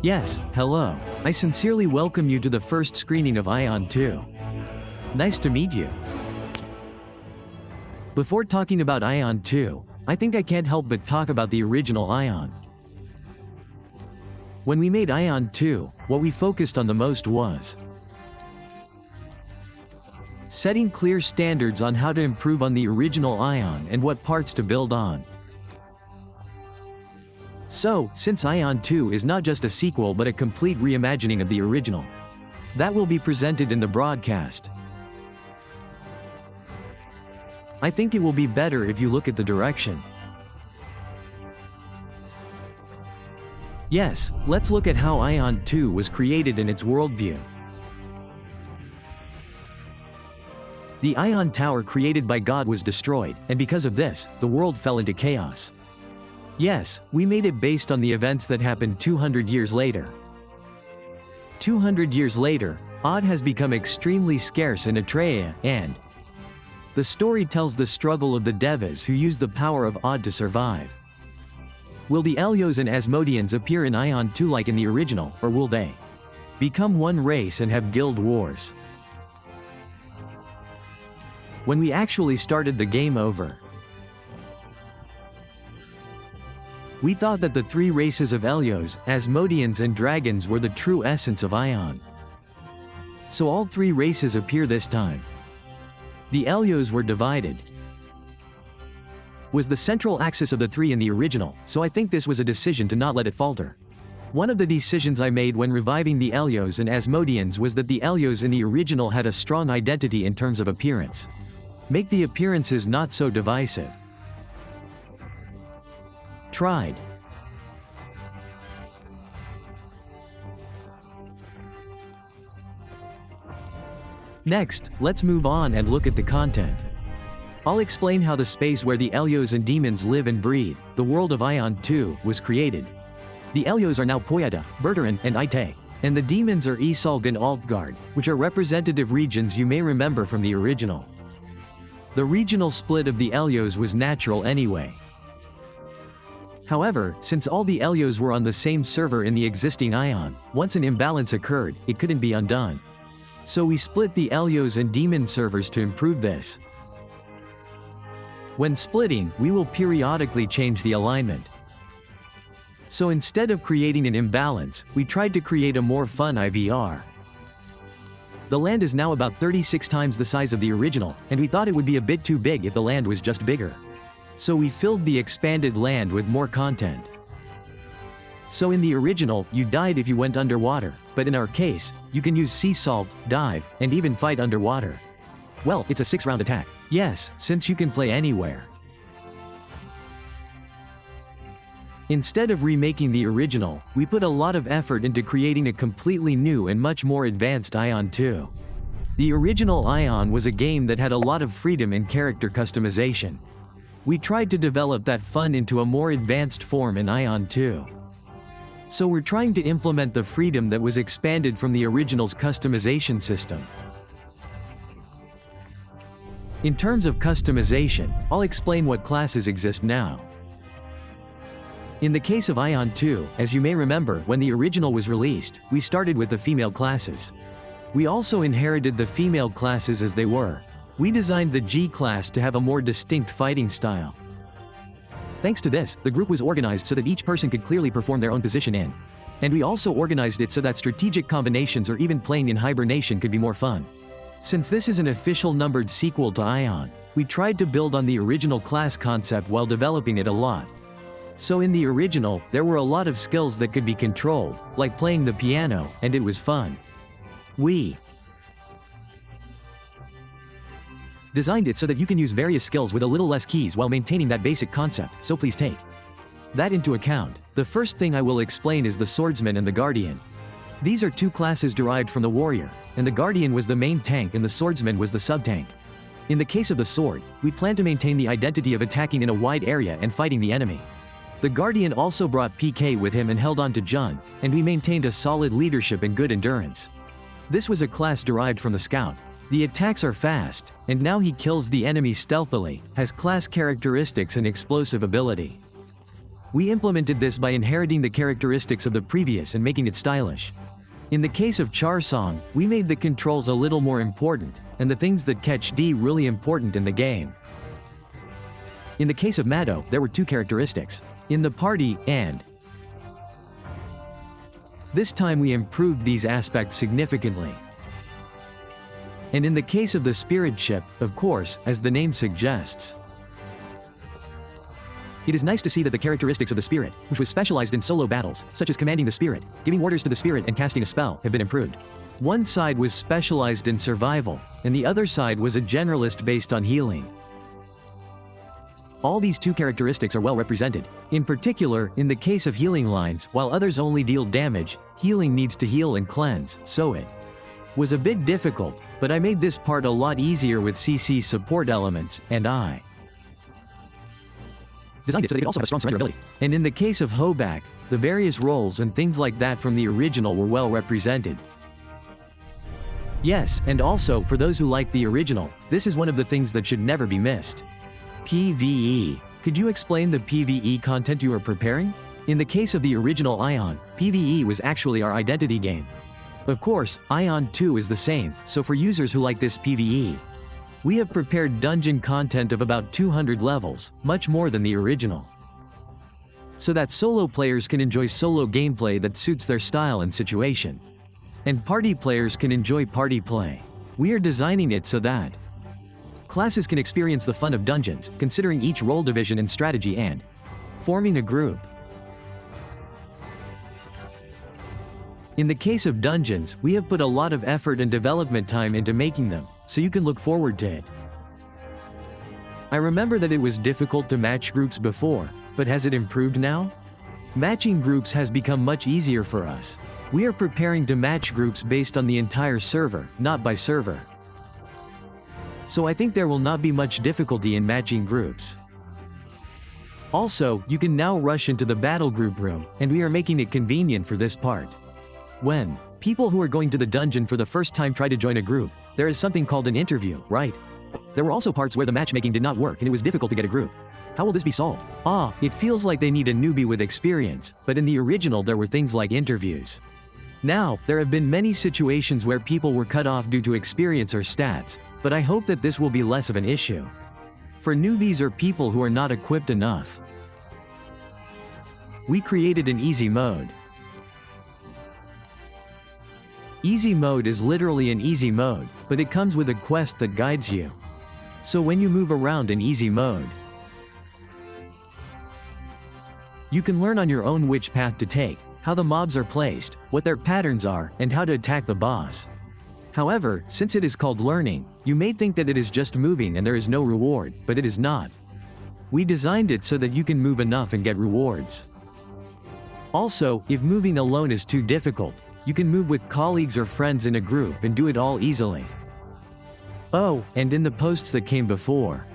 Yes, hello. I sincerely welcome you to the first screening of Aion 2. Nice to meet you. Before talking about Aion 2, I think I can't help but talk about the original Aion. When we made Aion 2, what we focused on the most was setting clear standards on how to improve on the original Aion and what parts to build on. So, since Aion 2 is not just a sequel but a complete reimagining of the original, that will be presented in the broadcast. I think it will be better if you look at the direction. Yes, let's look at how Aion 2 was created in its worldview. The Aion Tower created by God was destroyed, and because of this, the world fell into chaos. Yes, we made it based on the events that happened 200 years later. 200 years later, Odd has become extremely scarce in Atreia, and the story tells the struggle of the Devas who use the power of Odd to survive. Will the Elyos and Asmodeans appear in Aion 2 like in the original, or will they become one race and have guild wars? When we actually started the game over, we thought that the three races of Elyos, Asmodeans and Dragons were the true essence of Aion. So all three races appear this time. The Elyos were divided. Was the central axis of the three in the original, so I think this was a decision to not let it falter. One of the decisions I made when reviving the Elyos and Asmodeans was that the Elyos in the original had a strong identity in terms of appearance. Make the appearances not so divisive. Tried. Next, let's move on and look at the content. I'll explain how the space where the Elyos and demons live and breathe, the world of Aion 2, was created. The Elyos are now Poyeda, Berteran, and Ite, and the demons are Isolg and Altgard, which are representative regions you may remember from the original. The regional split of the Elyos was natural anyway. However, since all the Elyos were on the same server in the existing Aion, once an imbalance occurred, it couldn't be undone. So we split the Elyos and demon servers to improve this. When splitting, we will periodically change the alignment. So instead of creating an imbalance, we tried to create a more fun IVR. The land is now about 36 times the size of the original, and we thought it would be a bit too big if the land was just bigger. So we filled the expanded land with more content. So in the original, you died if you went underwater, but in our case, you can use sea salt, dive, and even fight underwater. Well, it's a 6-round attack. Yes, since you can play anywhere. Instead of remaking the original, we put a lot of effort into creating a completely new and much more advanced Aion 2. The original Aion was a game that had a lot of freedom in character customization. We tried to develop that fun into a more advanced form in Aion 2. So we're trying to implement the freedom that was expanded from the original's customization system. In terms of customization, I'll explain what classes exist now. In the case of Aion 2, as you may remember, when the original was released, we started with the female classes. We also inherited the female classes as they were. We designed the G class to have a more distinct fighting style. Thanks to this, the group was organized so that each person could clearly perform their own position in. And we also organized it so that strategic combinations or even playing in hibernation could be more fun. Since this is an official numbered sequel to Aion, we tried to build on the original class concept while developing it a lot. So in the original, there were a lot of skills that could be controlled, like playing the piano, and it was fun. We designed it so that you can use various skills with a little less keys while maintaining that basic concept, so please take that into account. The first thing I will explain is the Swordsman and the Guardian. These are two classes derived from the Warrior, and the Guardian was the main tank and the Swordsman was the sub-tank. In the case of the Sword, we plan to maintain the identity of attacking in a wide area and fighting the enemy. The Guardian also brought PK with him and held on to Jun, and we maintained a solid leadership and good endurance. This was a class derived from the Scout. The attacks are fast, and now he kills the enemy stealthily, has class characteristics and explosive ability. We implemented this by inheriting the characteristics of the previous and making it stylish. In the case of Char Song, we made the controls a little more important, and the things that catch D really important in the game. In the case of Mado, there were two characteristics. In the party, and this time we improved these aspects significantly. And in the case of the spirit ship, of course, as the name suggests. It is nice to see that the characteristics of the spirit, which was specialized in solo battles, such as commanding the spirit, giving orders to the spirit and casting a spell, have been improved. One side was specialized in survival, and the other side was a generalist based on healing. All these two characteristics are well represented. In particular, in the case of healing lines, while others only deal damage, healing needs to heal and cleanse, so it was a bit difficult, but I made this part a lot easier with CC support elements, and I designed it so they could also have a strong surrender ability. And in the case of Hobak, the various roles and things like that from the original were well represented. Yes, and also, for those who like the original, this is one of the things that should never be missed. PvE. Could you explain the PvE content you are preparing? In the case of the original Aion, PvE was actually our identity game. Of course, Aion 2 is the same, so for users who like this PvE, we have prepared dungeon content of about 200 levels, much more than the original, so that solo players can enjoy solo gameplay that suits their style and situation, and party players can enjoy party play. We are designing it so that classes can experience the fun of dungeons, considering each role division and strategy and forming a group. In the case of dungeons, we have put a lot of effort and development time into making them, so you can look forward to it. I remember that it was difficult to match groups before, but has it improved now? Matching groups has become much easier for us. We are preparing to match groups based on the entire server, not by server. So I think there will not be much difficulty in matching groups. Also, you can now rush into the battle group room, and we are making it convenient for this part. When people who are going to the dungeon for the first time try to join a group, there is something called an interview, right? There were also parts where the matchmaking did not work and it was difficult to get a group. How will this be solved? It feels like they need a newbie with experience, but in the original there were things like interviews. Now, there have been many situations where people were cut off due to experience or stats, but I hope that this will be less of an issue for newbies or people who are not equipped enough. We created an easy mode. Easy mode is literally an easy mode, but it comes with a quest that guides you. So when you move around in easy mode, you can learn on your own which path to take, how the mobs are placed, what their patterns are, and how to attack the boss. However, since it is called learning, you may think that it is just moving and there is no reward, but it is not. We designed it so that you can move enough and get rewards. Also, if moving alone is too difficult, you can move with colleagues or friends in a group and do it all easily. Oh, and in the posts that came before,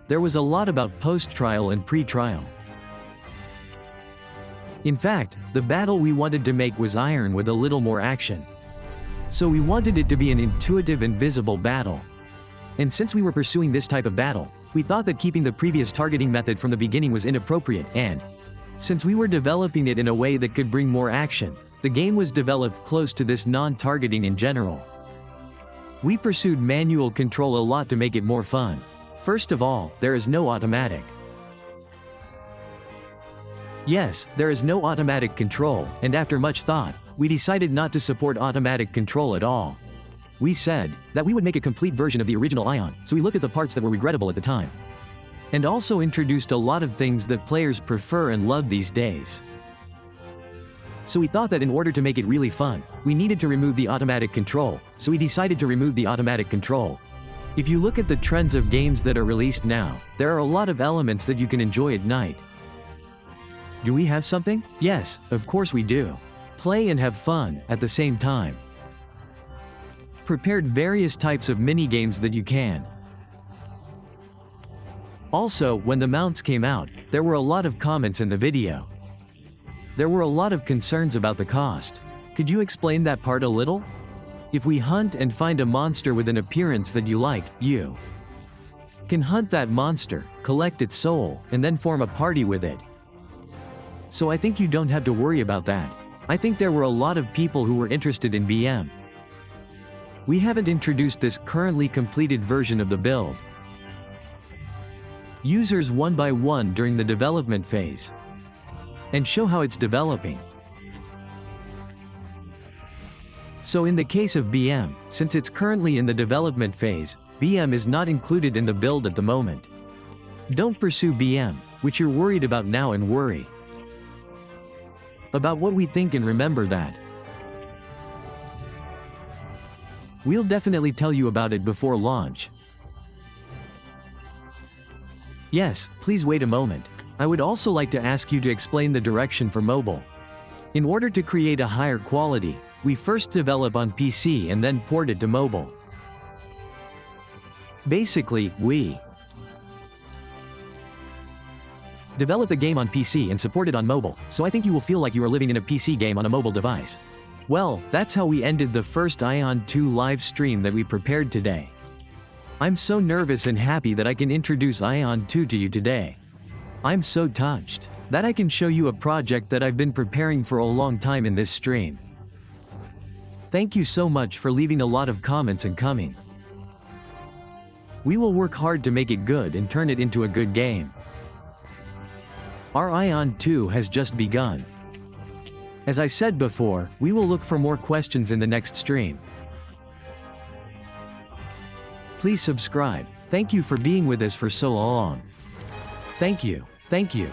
there was a lot about post-trial and pre-trial. In fact, the battle we wanted to make was Iron with a little more action. So we wanted it to be an intuitive and visible battle. And since we were pursuing this type of battle, we thought that keeping the previous targeting method from the beginning was inappropriate, and since we were developing it in a way that could bring more action, the game was developed close to this non-targeting in general. We pursued manual control a lot to make it more fun. First of all, there is no automatic. Yes, there is no automatic control, and after much thought, we decided not to support automatic control at all. We said that we would make a complete version of the original Aion, so we looked at the parts that were regrettable at the time, and also introduced a lot of things that players prefer and love these days. So we thought that in order to make it really fun, we needed to remove the automatic control, so we decided to remove the automatic control. If you look at the trends of games that are released now, there are a lot of elements that you can enjoy at night. Do we have something? Yes, of course we do. Play and have fun at the same time. Prepared various types of mini-games that you can. Also, when the mounts came out, there were a lot of comments in the video. There were a lot of concerns about the cost. Could you explain that part a little? If we hunt and find a monster with an appearance that you like, you can hunt that monster, collect its soul, and then form a party with it. So I think you don't have to worry about that. I think there were a lot of people who were interested in BM. We haven't introduced this currently completed version of the build. Users one by one during the development phase. And show how it's developing. So in the case of BM, since it's currently in the development phase, BM is not included in the build at the moment. Don't pursue BM, which you're worried about now, and worry about what we think, and remember that we'll definitely tell you about it before launch. Yes, please wait a moment. I would also like to ask you to explain the direction for mobile. In order to create a higher quality, we first develop on PC and then port it to mobile. Basically, we develop the game on PC and support it on mobile, so I think you will feel like you are living in a PC game on a mobile device. Well, that's how we ended the first Aion 2 live stream that we prepared today. I'm so nervous and happy that I can introduce Aion 2 to you today. I'm so touched that I can show you a project that I've been preparing for a long time in this stream. Thank you so much for leaving a lot of comments and coming. We will work hard to make it good and turn it into a good game. Our Aion 2 has just begun. As I said before, we will look for more questions in the next stream. Please subscribe. Thank you for being with us for so long. Thank you. Thank you.